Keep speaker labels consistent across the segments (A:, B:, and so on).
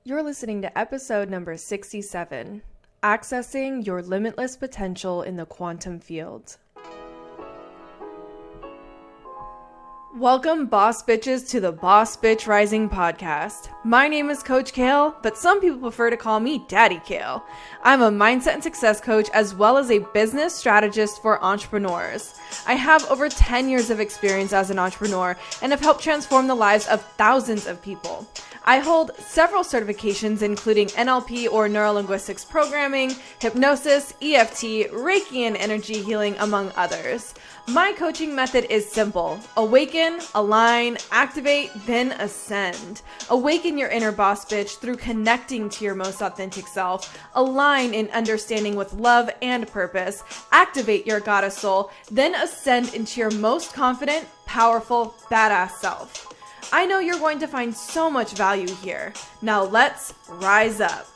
A: You're listening to episode number 67, Accessing Your Limitless Potential in the Quantum Field. Welcome, boss bitches, to the Boss Bitch Rising podcast. My name is Coach Kael, but some people prefer to call me Daddy Kael. I'm a mindset and success coach as well as a business strategist for entrepreneurs. I have over 10 years of experience as an entrepreneur and have helped transform the lives of thousands of people. I hold several certifications including NLP or Neuro-Linguistics Programming, Hypnosis, EFT, Reiki and Energy Healing, among others. My coaching method is simple. Awaken, align, activate, then ascend. Awaken your inner boss bitch through connecting to your most authentic self. Align in understanding with love and purpose. Activate your goddess soul, then ascend into your most confident, powerful, badass self. I know you're going to find so much value here. Now let's rise up.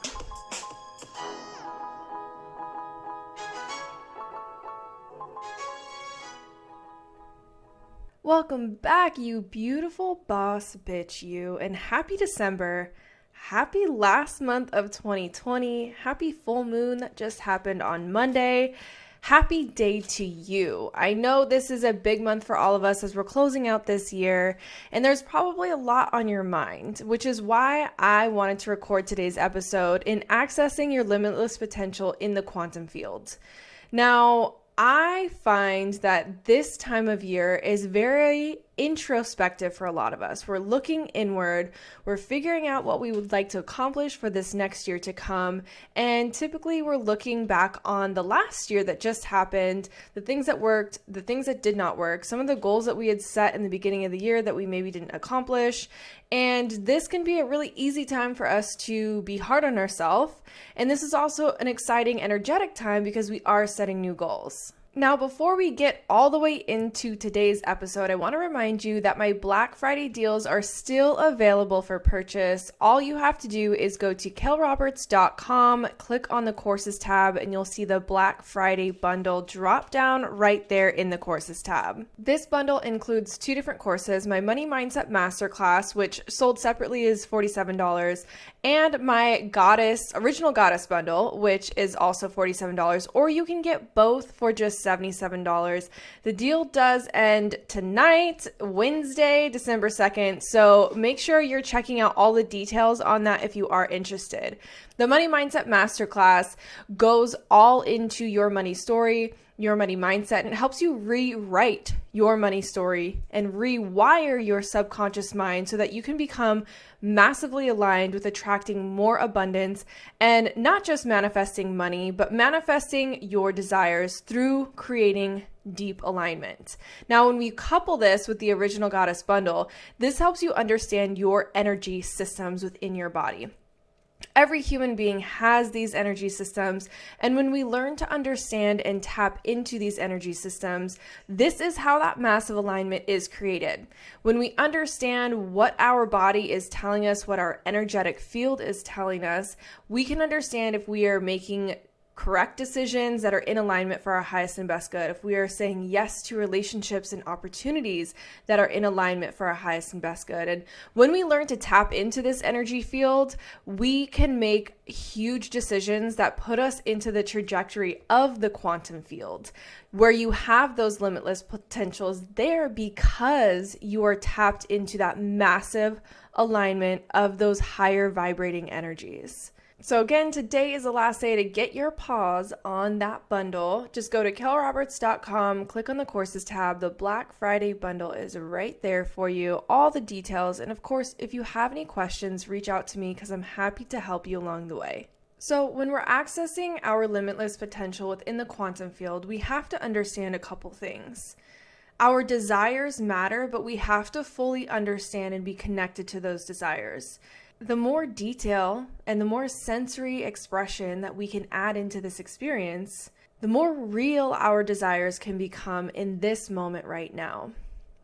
A: Welcome back, you beautiful boss bitch, you, and happy December. Happy last month of 2020. Happy full moon that just happened on Monday. Happy day to you. I know this is a big month for all of us as we're closing out this year, and there's probably a lot on your mind, which is why I wanted to record today's episode in Accessing Your Limitless Potential in the Quantum Field. Now, I find that this time of year is very introspective for a lot of us. We're looking inward, we're figuring out what we would like to accomplish for this next year to come, and typically we're looking back on the last year that just happened, the things that worked, the things that did not work, some of the goals that we had set in the beginning of the year that we maybe didn't accomplish, and this can be a really easy time for us to be hard on ourselves, and this is also an exciting, energetic time because we are setting new goals. Now, before we get all the way into today's episode, I want to remind you that my Black Friday deals are still available for purchase. All you have to do is go to kaelroberts.com, click on the courses tab, and you'll see the Black Friday bundle drop down right there in the courses tab. This bundle includes two different courses, my Money Mindset Masterclass, which sold separately is $47, and my Original Goddess bundle, which is also $47, or you can get both for just $77. The deal does end tonight, Wednesday, December 2nd. So make sure you're checking out all the details on that if you are interested. The Money Mindset Masterclass goes all into your money story, your money mindset, and it helps you rewrite your money story and rewire your subconscious mind so that you can become massively aligned with attracting more abundance and not just manifesting money, but manifesting your desires through creating deep alignment. Now, when we couple this with the Original Goddess bundle, this helps you understand your energy systems within your body. Every human being has these energy systems, and when we learn to understand and tap into these energy systems, this is how that massive alignment is created. When we understand what our body is telling us, what our energetic field is telling us, we can understand if we are making correct decisions that are in alignment for our highest and best good, if we are saying yes to relationships and opportunities that are in alignment for our highest and best good. And when we learn to tap into this energy field, we can make huge decisions that put us into the trajectory of the quantum field, where you have those limitless potentials there because you are tapped into that massive alignment of those higher vibrating energies. So again, today is the last day to get your paws on that bundle. Just go to kaelroberts.com, click on the courses tab. The Black Friday bundle is right there for you, all the details. And of course, if you have any questions, reach out to me because I'm happy to help you along the way. So when we're accessing our limitless potential within the quantum field, we have to understand a couple things. Our desires matter, but we have to fully understand and be connected to those desires. The more detail and the more sensory expression that we can add into this experience, the more real our desires can become in this moment right now.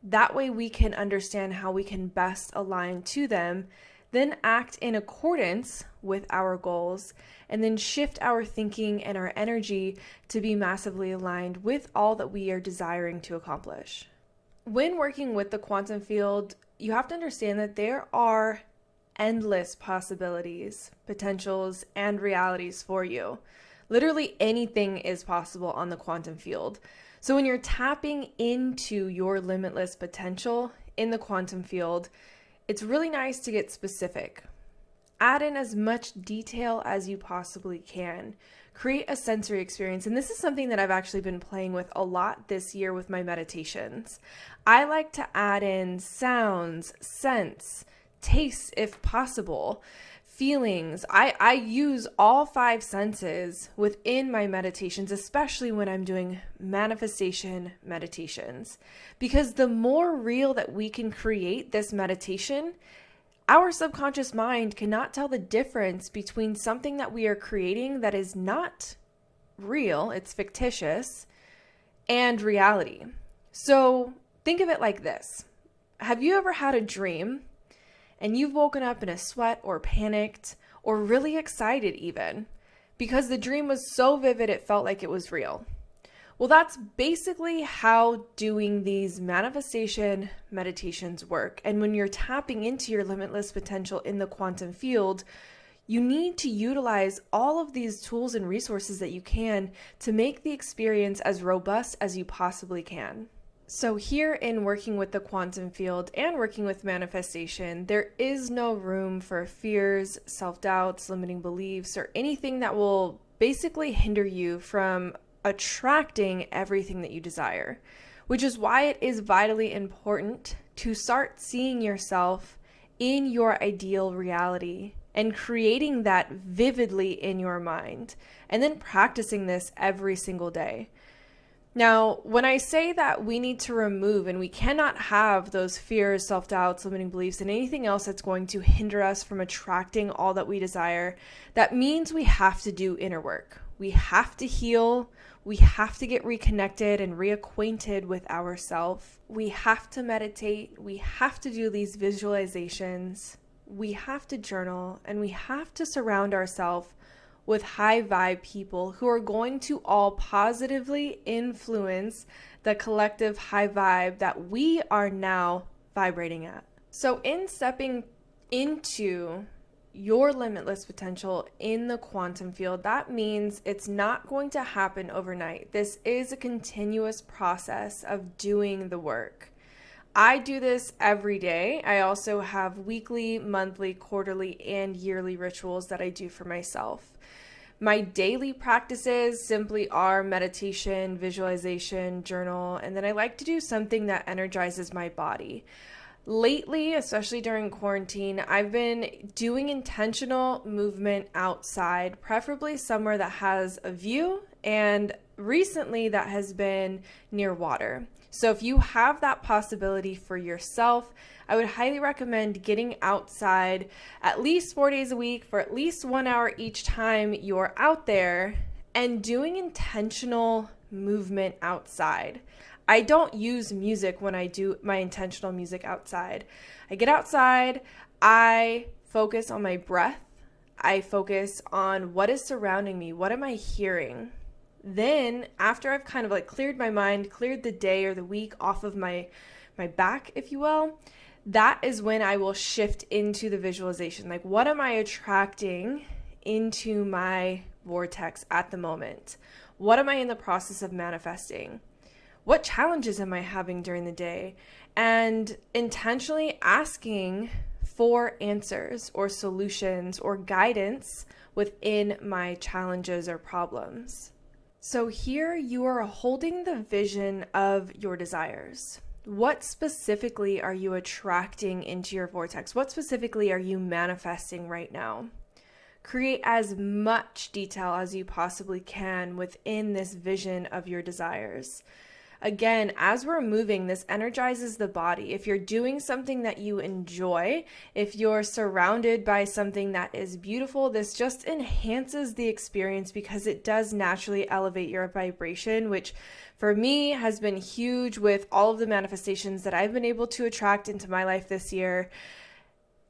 A: That way we can understand how we can best align to them, then act in accordance with our goals, and then shift our thinking and our energy to be massively aligned with all that we are desiring to accomplish. When working with the quantum field, you have to understand that there are endless possibilities, potentials, and realities for you. Literally anything is possible on the quantum field. So when you're tapping into your limitless potential in the quantum field, it's really nice to get specific. Add in as much detail as you possibly can. Create a sensory experience. And this is something that I've actually been playing with a lot this year with my meditations. I like to add in sounds, scents, tastes if possible, feelings. I use all 5 senses within my meditations, especially when I'm doing manifestation meditations. Because the more real that we can create this meditation, our subconscious mind cannot tell the difference between something that we are creating that is not real, it's fictitious, and reality. So think of it like this. Have you ever had a dream and you've woken up in a sweat or panicked or really excited even because the dream was so vivid it felt like it was real? Well, that's basically how doing these manifestation meditations work. And when you're tapping into your limitless potential in the quantum field, you need to utilize all of these tools and resources that you can to make the experience as robust as you possibly can. So here in working with the quantum field and working with manifestation, there is no room for fears, self-doubts, limiting beliefs, or anything that will basically hinder you from attracting everything that you desire, which is why it is vitally important to start seeing yourself in your ideal reality and creating that vividly in your mind, and then practicing this every single day. Now, when I say that we need to remove and we cannot have those fears, self-doubts, limiting beliefs, and anything else that's going to hinder us from attracting all that we desire, that means we have to do inner work. We have to heal. We have to get reconnected and reacquainted with ourselves. We have to meditate. We have to do these visualizations. We have to journal, and we have to surround ourselves with high vibe people who are going to all positively influence the collective high vibe that we are now vibrating at. So in stepping into your limitless potential in the quantum field, that means it's not going to happen overnight. This is a continuous process of doing the work. I do this every day. I also have weekly, monthly, quarterly, and yearly rituals that I do for myself. My daily practices simply are meditation, visualization, journal, and then I like to do something that energizes my body. Lately, especially during quarantine, I've been doing intentional movement outside, preferably somewhere that has a view, and recently that has been near water. So if you have that possibility for yourself, I would highly recommend getting outside at least 4 days a week for at least 1 hour each time you're out there and doing intentional movement outside. I don't use music when I do my intentional music outside. I get outside, I focus on my breath, I focus on what is surrounding me, what am I hearing? Then after I've kind of like cleared my mind, cleared the day or the week off of my back, if you will, that is when I will shift into the visualization. Like, what am I attracting into my vortex at the moment? What am I in the process of manifesting? What challenges am I having during the day? And intentionally asking for answers or solutions or guidance within my challenges or problems. So here you are holding the vision of your desires. What specifically are you attracting into your vortex? What specifically are you manifesting right now? Create as much detail as you possibly can within this vision of your desires. Again, as we're moving, this energizes the body. If you're doing something that you enjoy, if you're surrounded by something that is beautiful, this just enhances the experience because it does naturally elevate your vibration, which for me has been huge with all of the manifestations that I've been able to attract into my life this year.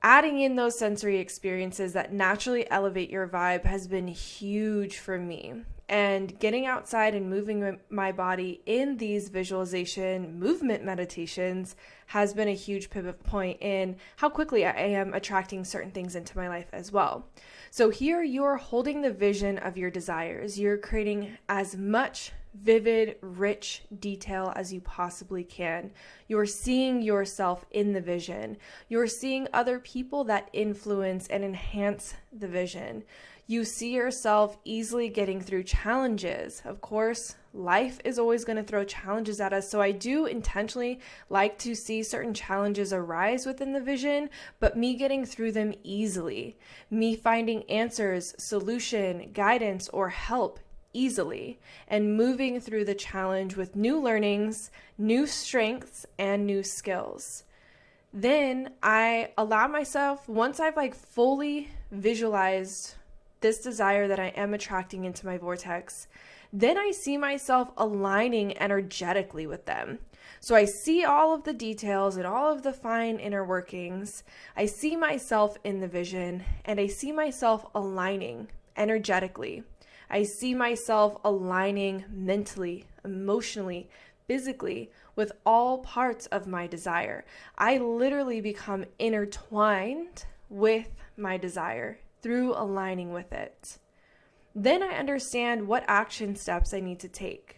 A: adding in those sensory experiences that naturally elevate your vibe has been huge for me. And getting outside and moving my body in these visualization movement meditations has been a huge pivot point in how quickly I am attracting certain things into my life as well. So here you're holding the vision of your desires. You're creating as much vivid, rich detail as you possibly can. You're seeing yourself in the vision. You're seeing other people that influence and enhance the vision. You see yourself easily getting through challenges. Of course, life is always going to throw challenges at us. So I do intentionally like to see certain challenges arise within the vision, but me getting through them easily, me finding answers, solution, guidance, or help easily, and moving through the challenge with new learnings, new strengths, and new skills. Then I allow myself, once I've fully visualized this desire that I am attracting into my vortex, then I see myself aligning energetically with them. So I see all of the details and all of the fine inner workings. I see myself in the vision, and I see myself aligning energetically. I see myself aligning mentally, emotionally, physically with all parts of my desire. I literally become intertwined with my desire through aligning with it. Then I understand what action steps I need to take.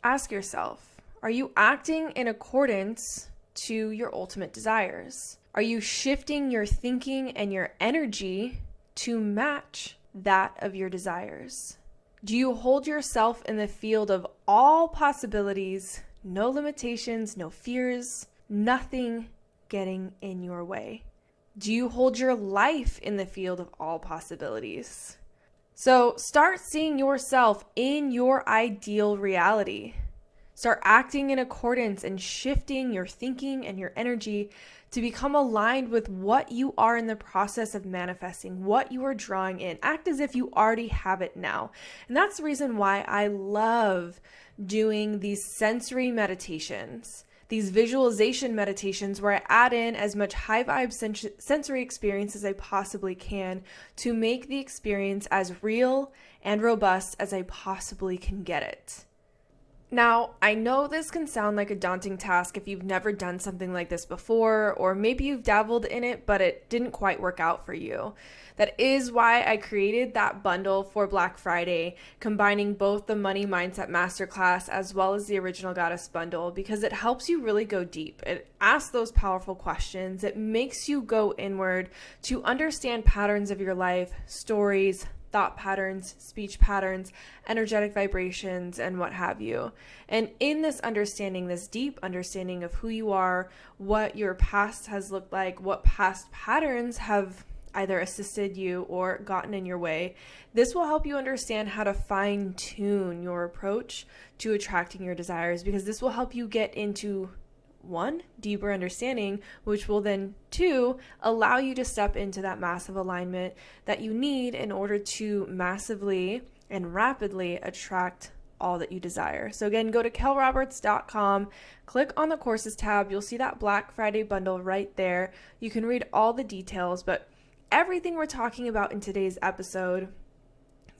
A: Ask yourself, are you acting in accordance to your ultimate desires? Are you shifting your thinking and your energy to match that of your desires? Do you hold yourself in the field of all possibilities, no limitations, no fears, nothing getting in your way? Do you hold your life in the field of all possibilities? So start seeing yourself in your ideal reality. Start acting in accordance and shifting your thinking and your energy to become aligned with what you are in the process of manifesting, what you are drawing in. Act as if you already have it now. And that's the reason why I love doing these sensory meditations, these visualization meditations where I add in as much high vibe sensory experience as I possibly can to make the experience as real and robust as I possibly can get it. Now, I know this can sound like a daunting task if you've never done something like this before, or maybe you've dabbled in it, but it didn't quite work out for you. That is why I created that bundle for Black Friday, combining both the Money Mindset Masterclass as well as the Original Goddess bundle, because it helps you really go deep. It asks those powerful questions. It makes you go inward to understand patterns of your life, stories, thought patterns, speech patterns, energetic vibrations, and what have you. And in this understanding, this deep understanding of who you are, what your past has looked like, what past patterns have either assisted you or gotten in your way, this will help you understand how to fine-tune your approach to attracting your desires, because this will help you get into one, deeper understanding, which will then, two, allow you to step into that massive alignment that you need in order to massively and rapidly attract all that you desire. So again, go to kaelroberts.com, click on the courses tab. You'll see that Black Friday bundle right there. You can read all the details, but everything we're talking about in today's episode,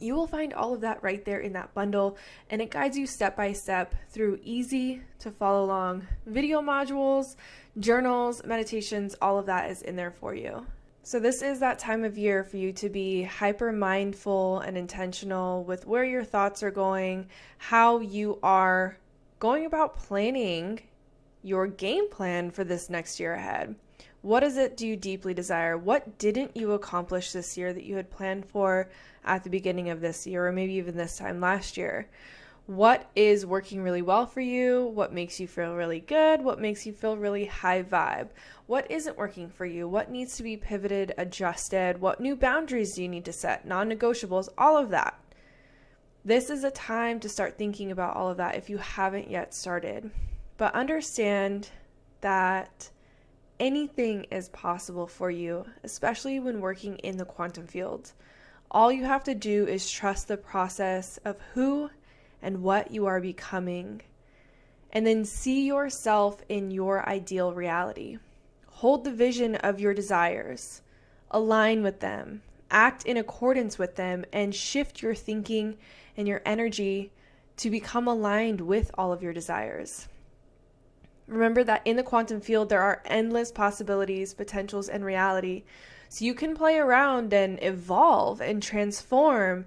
A: you will find all of that right there in that bundle, and it guides you step by step through easy to follow along video modules, journals, meditations. All of that is in there for you. So this is that time of year for you to be hyper mindful and intentional with where your thoughts are going, how you are going about planning your game plan for this next year ahead. What is it do you deeply desire? What didn't you accomplish this year that you had planned for at the beginning of this year, or maybe even this time last year? What is working really well for you? What makes you feel really good? What makes you feel really high vibe? What isn't working for you? What needs to be pivoted, adjusted? What new boundaries do you need to set? Non-negotiables, all of that. This is a time to start thinking about all of that if you haven't yet started. But understand that anything is possible for you, especially when working in the quantum field. All you have to do is trust the process of who and what you are becoming, and then see yourself in your ideal reality. hold the vision of your desires, align with them, act in accordance with them, and shift your thinking and your energy to become aligned with all of your desires. Remember that in the quantum field, there are endless possibilities, potentials, and reality. So you can play around and evolve and transform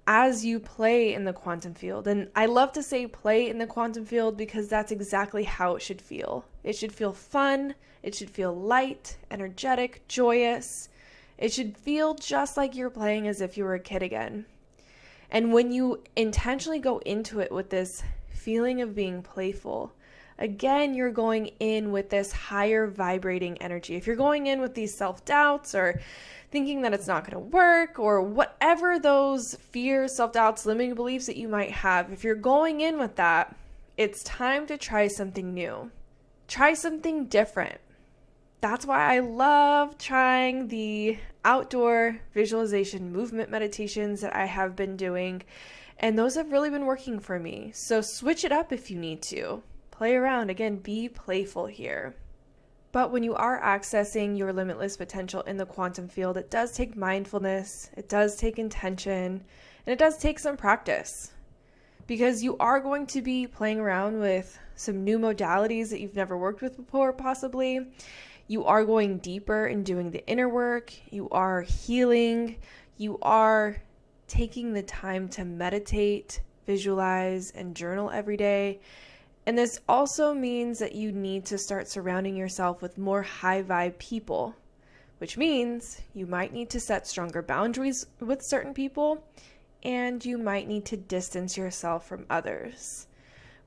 A: as you play in the quantum field. And I love to say play in the quantum field because that's exactly how it should feel. It should feel fun. It should feel light, energetic, joyous. It should feel just like you're playing as if you were a kid again. And when you intentionally go into it with this feeling of being playful, again, you're going in with this higher vibrating energy. If you're going in with these self-doubts or thinking that it's not going to work or whatever those fears, self-doubts, limiting beliefs that you might have, if you're going in with that, it's time to try something new. Try something different. That's why I love trying the outdoor visualization movement meditations that I have been doing, and those have really been working for me. So switch it up if you need to. Play around. Again, be playful here. But when you are accessing your limitless potential in the quantum field, it does take mindfulness, it does take intention, and it does take some practice. Because you are going to be playing around with some new modalities that you've never worked with before, possibly. You are going deeper and doing the inner work. You are healing. You are taking the time to meditate, visualize, and journal every day. And this also means that you need to start surrounding yourself with more high vibe people, which means you might need to set stronger boundaries with certain people, and you might need to distance yourself from others.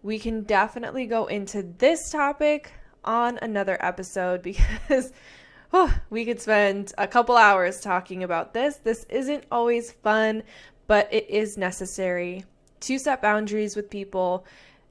A: We can definitely go into this topic on another episode because we could spend a couple hours talking about this. This isn't always fun, but it is necessary to set boundaries with people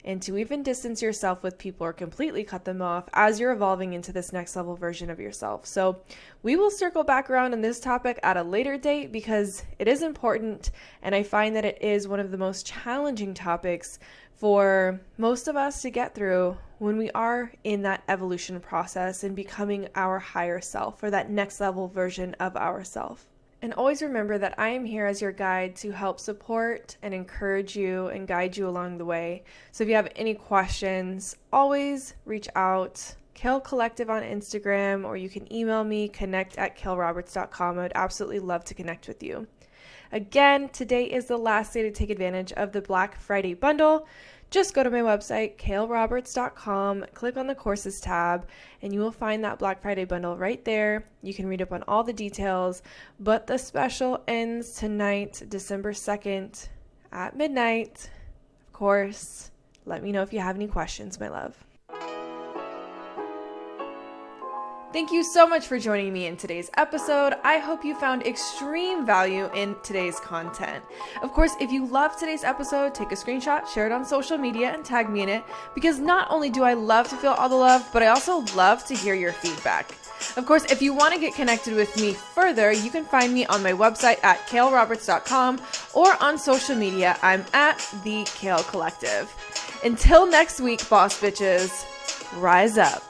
A: and to even distance yourself with people or completely cut them off as you're evolving into this next level version of yourself. So we will circle back around on this topic at a later date because it is important, and I find that it is one of the most challenging topics for most of us to get through when we are in that evolution process and becoming our higher self or that next level version of ourself. And always remember that I am here as your guide to help support and encourage you and guide you along the way. So if you have any questions, always reach out. Kael Collective on Instagram, or you can email me, connect@kaelroberts.com. I would absolutely love to connect with you. Again, today is the last day to take advantage of the Black Friday bundle. Just go to my website, kaelroberts.com, click on the courses tab, and you will find that Black Friday bundle right there. You can read up on all the details, but the special ends tonight, December 2nd at midnight. Of course, let me know if you have any questions, my love. Thank you so much for joining me in today's episode. I hope you found extreme value in today's content. Of course, if you love today's episode, take a screenshot, share it on social media, and tag me in it, because not only do I love to feel all the love, but I also love to hear your feedback. Of course, if you want to get connected with me further, you can find me on my website at kaelroberts.com or on social media. I'm at the Kael Collective. Until next week, boss bitches, rise up.